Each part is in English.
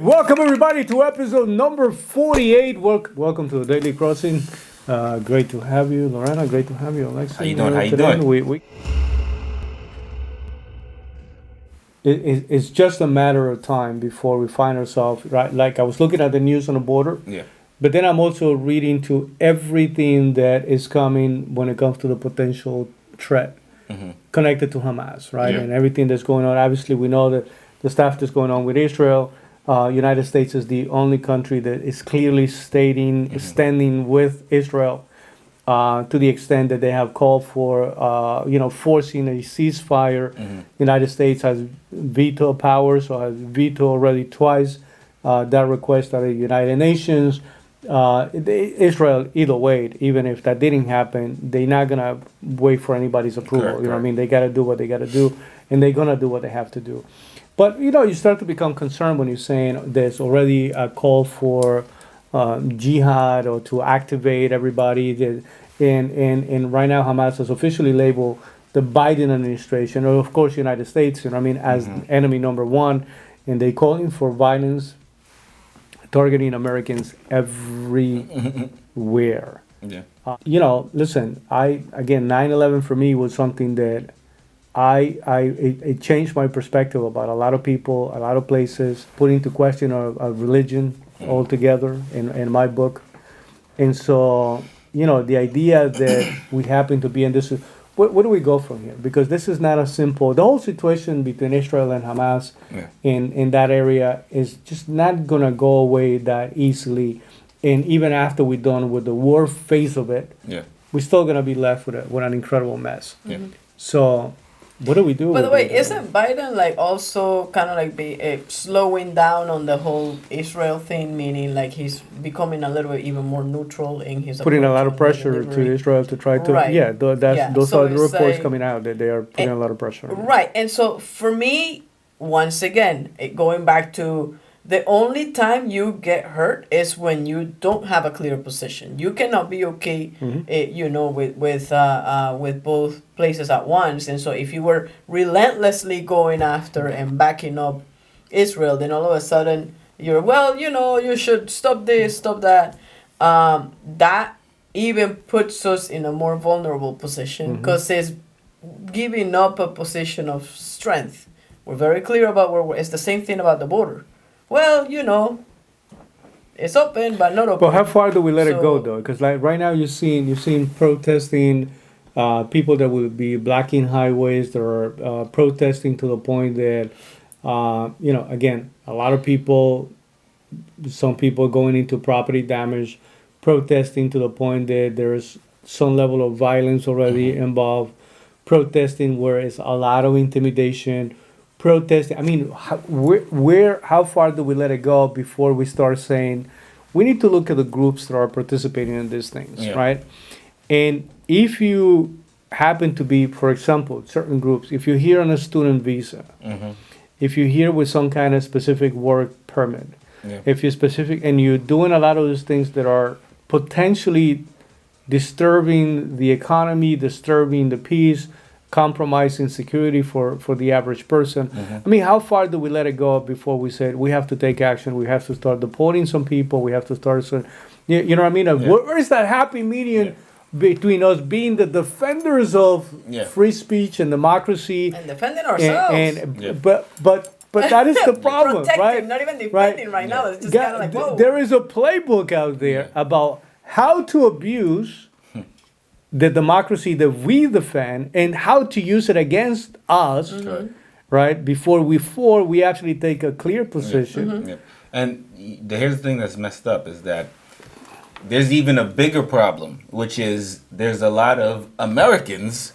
Welcome everybody to episode number 48. Welcome to the Daily Crossing. Great to have you, Lorena. Great to have you, Alexa. How you doing? How you Today. doing? It's just a matter of time before we find ourselves right. Like I was looking at the news on the border, Yeah. but then I'm also reading to everything that is coming when it comes to the potential threat connected to Hamas, right? Yeah. And everything that's going on. Obviously, we know that the stuff that's going on with Israel. United States is the only country that is clearly standing with Israel to the extent that they have called for, forcing a ceasefire. United States has veto power, so has vetoed already twice that request at the United Nations. Israel, either way, even if that didn't happen, they're not gonna wait for anybody's approval. Correct, You know what I correct. mean? They gotta do what they gotta do, and they're gonna do what they have to do. But you start to become concerned when you're saying there's already a call for jihad or to activate everybody. And right now, Hamas has officially labeled the Biden administration, or of course, United States, as enemy number one, and they calling for violence targeting Americans everywhere. Yeah. Listen, 9/11 for me was something that it changed my perspective about a lot of people, a lot of places, put into question of religion altogether in my book. And so, the idea that we happen to be in this, where do we go from here? Because this is not a simple, the whole situation between Israel and Hamas Yeah. in that area is just not going to go away that easily. And even after we're done with the war phase of it, Yeah. we're still going to be left with an incredible mess. Yeah. So, what do we do? By the with way, it? isn't Biden like also kind of like slowing down on the whole Israel thing, meaning like he's becoming a little bit even more neutral in his putting a approach lot of on the pressure to delivery? Israel to try to Right. those So are the it's reports like- coming out that they are putting a lot of pressure. on it. Right, and so for me, once again, going back to the only time you get hurt is when you don't have a clear position. You cannot be okay, with both places at once. And so if you were relentlessly going after and backing up Israel, then all of a sudden you're you should stop this, stop that. That even puts us in a more vulnerable position because it's giving up a position of strength. We're very clear about where it's the same thing about the border. Well, it's open, but not open. But how far do we let it go So- though? Because like right now you're seeing protesting, people that will be blocking highways. That are protesting to the point that again, a lot of people, some people going into property damage, protesting to the point that there's some level of violence already involved, protesting where it's a lot of intimidation, protesting. I mean, how far do we let it go before we start saying we need to look at the groups that are participating in these things, Yeah. right? And if you happen to be, for example, certain groups, if you're here on a student visa, if you're here with some kind of specific work permit, Yeah. if you're specific and you're doing a lot of those things that are potentially disturbing the economy, disturbing the peace, compromising security for the average person. I mean, how far do we let it go before we said we have to take action? We have to start deporting some people. We have to start. You know what I mean? Where is that happy median between us being the defenders of Yeah. free speech and democracy and defending ourselves. Yeah. but that is the problem, Protecting, right? not even defending right now. It's just kind of like, whoa. There is a playbook out there about how to abuse the democracy that we defend and how to use it against us, right? Before we actually take a clear position. Yeah. And here's the thing that's messed up is that there's even a bigger problem, which is there's a lot of Americans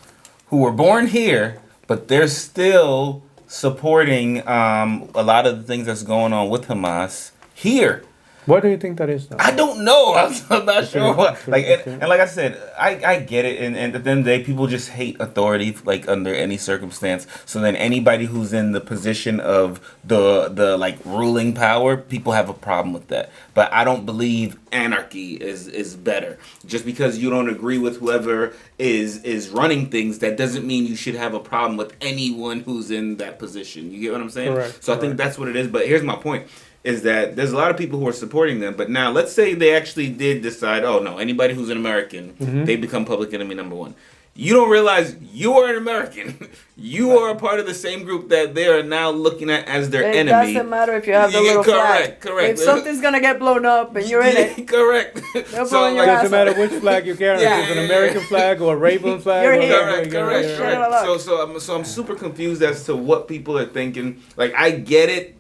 who were born here, but they're still supporting a lot of the things that's going on with Hamas here. What do you think that is, though? I don't know. I'm not sure what. Sure, Like, okay. and like I said, I get it. And at the end of the day, people just hate authority, like under any circumstance. So then anybody who's in the position of the like ruling power, people have a problem with that. But I don't believe anarchy is better. Just because you don't agree with whoever is running things, that doesn't mean you should have a problem with anyone who's in that position. You get what I'm saying? Correct, So I think that's what it is. But here's my point. is that there's a lot of people who are supporting them. But now, let's say they actually did decide, oh no, anybody who's an American, they become public enemy number one. You don't realize you are an American. You are a part of the same group that they are now looking at as their It enemy. doesn't matter if you have the little flag. Correct. If something's gonna get blown up and you're in it, Correct. They'll So blow your like, ass Doesn't matter which flag you're carrying. Yeah, If it's an yeah, American yeah. flag or a Raven flag. You're or here. whatever, Correct. yeah. Shut it up. So I'm super confused as to what people are thinking. Like, I get it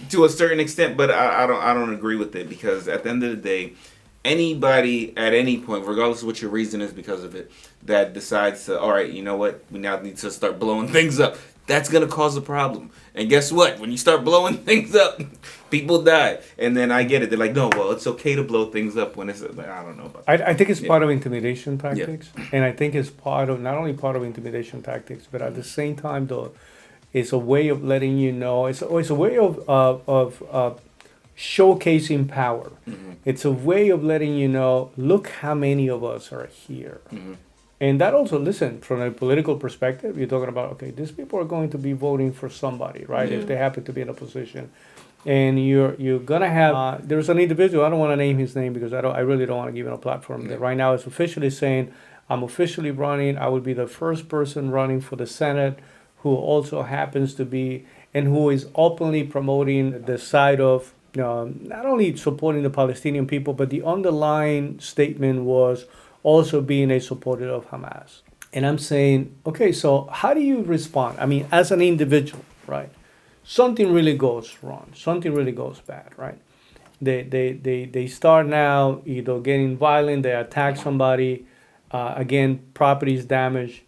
to a certain extent, but I don't agree with it, because at the end of the day, anybody at any point, regardless of what your reason is because of it, that decides to, all right, you know what, we now need to start blowing things up, that's gonna cause a problem. And guess what? When you start blowing things up, people die. And then I get it. They're like, no, well, it's okay to blow things up when it's like, I don't know about that. I think it's Yeah. part of intimidation tactics, and I think it's part of not only part of intimidation tactics, but at the same time, though, it's a way of letting you know. It's a way of showcasing power. It's a way of letting you know. Look how many of us are here. And that also, listen, from a political perspective, you're talking about, okay, these people are going to be voting for somebody, right? If they happen to be in a position. And you're gonna have there's an individual, I don't want to name his name because I really don't want to give him a platform, that right now is officially saying, I'm officially running, I will be the first person running for the Senate who also happens to be, and who is openly promoting the side of not only supporting the Palestinian people, but the underlying statement was also being a supporter of Hamas. And I'm saying, okay, so how do you respond? I mean, as an individual, right? Something really goes wrong. Something really goes bad, right? They start now either getting violent, they attack somebody, again, property is damaged.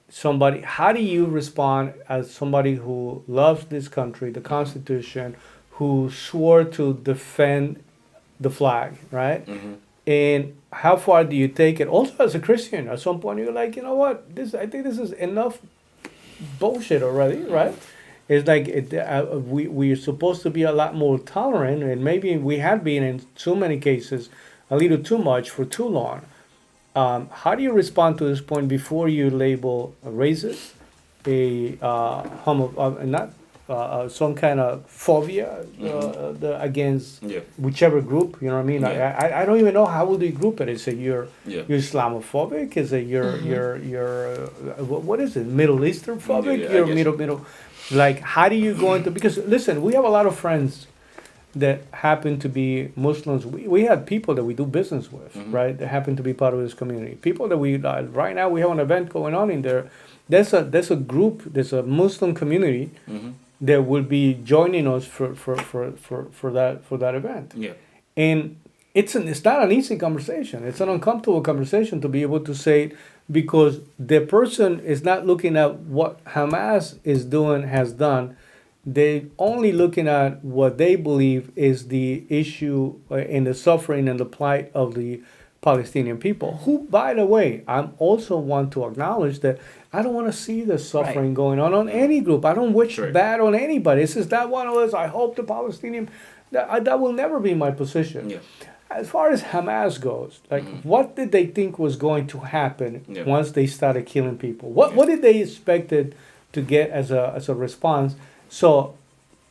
Somebody, how do you respond as somebody who loves this country, the Constitution, who swore to defend the flag, right? And how far do you take it? Also, as a Christian, at some point you're like, you know what? I think this is enough bullshit already, right? It's like we're supposed to be a lot more tolerant, and maybe we have been in so many cases a little too much for too long. How do you respond to this point before you label a racist, some kind of phobia against whichever group? You know what I mean? I don't even know how would you group it. Is it you're Islamophobic? Is it you're what is it? Middle Eastern phobic? You're middle. Like, how do you go into, because listen, we have a lot of friends that happen to be Muslims. We had people that we do business with, right? That happen to be part of this community. People that we right now we have an event going on in there. There's a group. There's a Muslim community that will be joining us for that event. Yeah. And it's not an easy conversation. It's an uncomfortable conversation to be able to say, because the person is not looking at what Hamas has done. They're only looking at what they believe is the issue and the suffering and the plight of the Palestinian people, who, by the way, I also want to acknowledge that I don't want to see the suffering going on any group. I don't wish bad on anybody. This is not one of us. I hope the Palestinian, that will never be my position. Yeah. As far as Hamas goes, like, what did they think was going to happen once they started killing people? What did they expected to get as a response? So,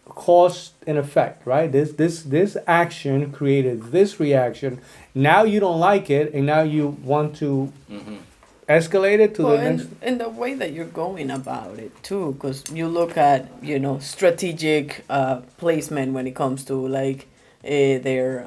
cause and effect, right? This action created this reaction. Now you don't like it, and now you want to escalate it to the next. And the way that you're going about it too, because you look at strategic placement when it comes to like their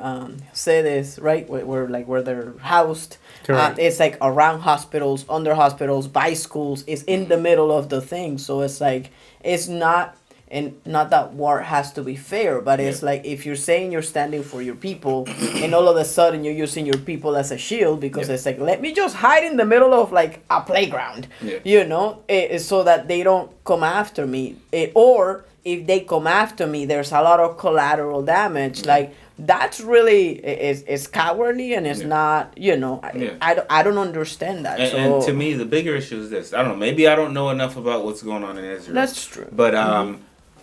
sedes, right? Where they're housed. It's like around hospitals, under hospitals, by schools. It's in the middle of the thing, so it's like it's not. And not that war has to be fair, but it's like if you're saying you're standing for your people, and all of a sudden you're using your people as a shield, because it's like, let me just hide in the middle of like a playground, so that they don't come after me. Or if they come after me, there's a lot of collateral damage. Like, that's really it's cowardly, and it's not. I don't understand that. And to me, the bigger issue is this. I don't know. Maybe I don't know enough about what's going on in Israel. That's true. But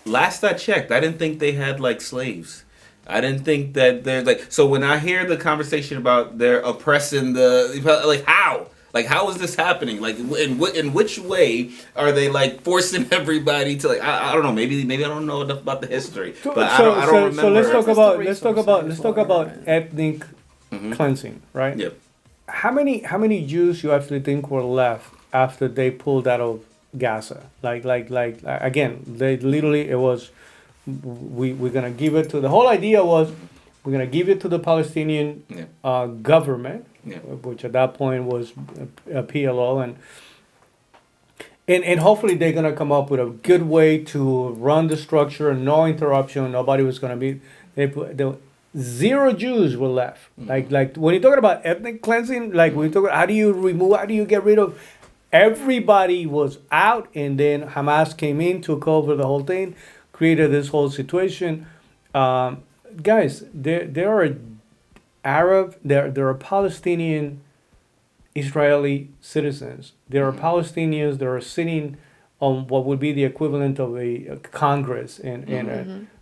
last I checked, I didn't think they had like slaves. I didn't think that they're like. So when I hear the conversation about they're oppressing the, like, how? Like, how is this happening? Like, in which way are they like forcing everybody to like? I don't know. Maybe I don't know enough about the history, but I don't remember. So let's talk about Resources. ethnic cleansing, right? Yep. How many Jews you actually think were left after they pulled out of Gaza? Like again, they literally it was we're gonna give it to the whole idea was we're gonna give it to the Palestinian Yeah. government, Yeah. which at that point was PLO, and hopefully they're gonna come up with a good way to run the structure, no interruption, nobody was gonna be. Zero Jews were left. Like when you're talking about ethnic cleansing, like when you talk about how do you get rid of everybody was out, and then Hamas came in, took over the whole thing, created this whole situation. Guys, there are there are Palestinian Israeli citizens. There are Palestinians that are sitting on what would be the equivalent of a Congress, and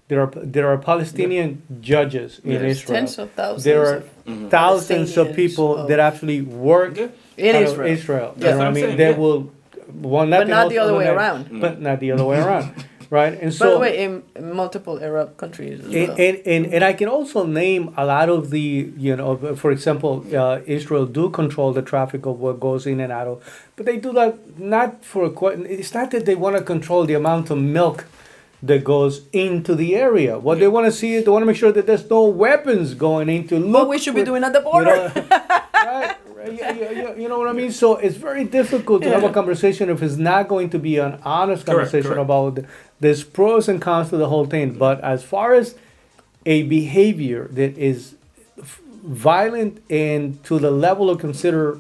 there are Palestinian judges in Yes. Israel. Tens of thousands. There are of thousands of Palestinians people of- that actually work In out Israel. of Israel. That's You know what what I I'm mean? saying, They yeah. will want But nothing not else the other other way than- around. But not the other way around, right? And By so the way, in multiple Arab countries as well. and I can also name a lot of the, for example, Israel do control the traffic of what goes in and out of, but they do that not for, it's not that they want to control the amount of milk that goes into the area. What they want to see is they want to make sure that there's no weapons going into. What we should be doing at the border. Right? You know what I mean? So it's very difficult to have a conversation if it's not going to be an honest conversation correct. about there's pros and cons to the whole thing. But as far as a behavior that is violent and to the level of consider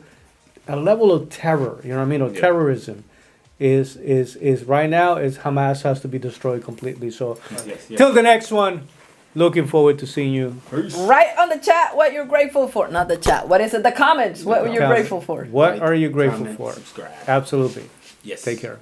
a level of terror, you know what I mean, or terrorism, is right now is Hamas has to be destroyed completely. So Yes. till the next one, looking forward to seeing you. Write on the chat what you're grateful for. Not the chat. What is it? The comments. What you're grateful for. What are you grateful Comment, for? subscribe. Absolutely. Yes. Take care.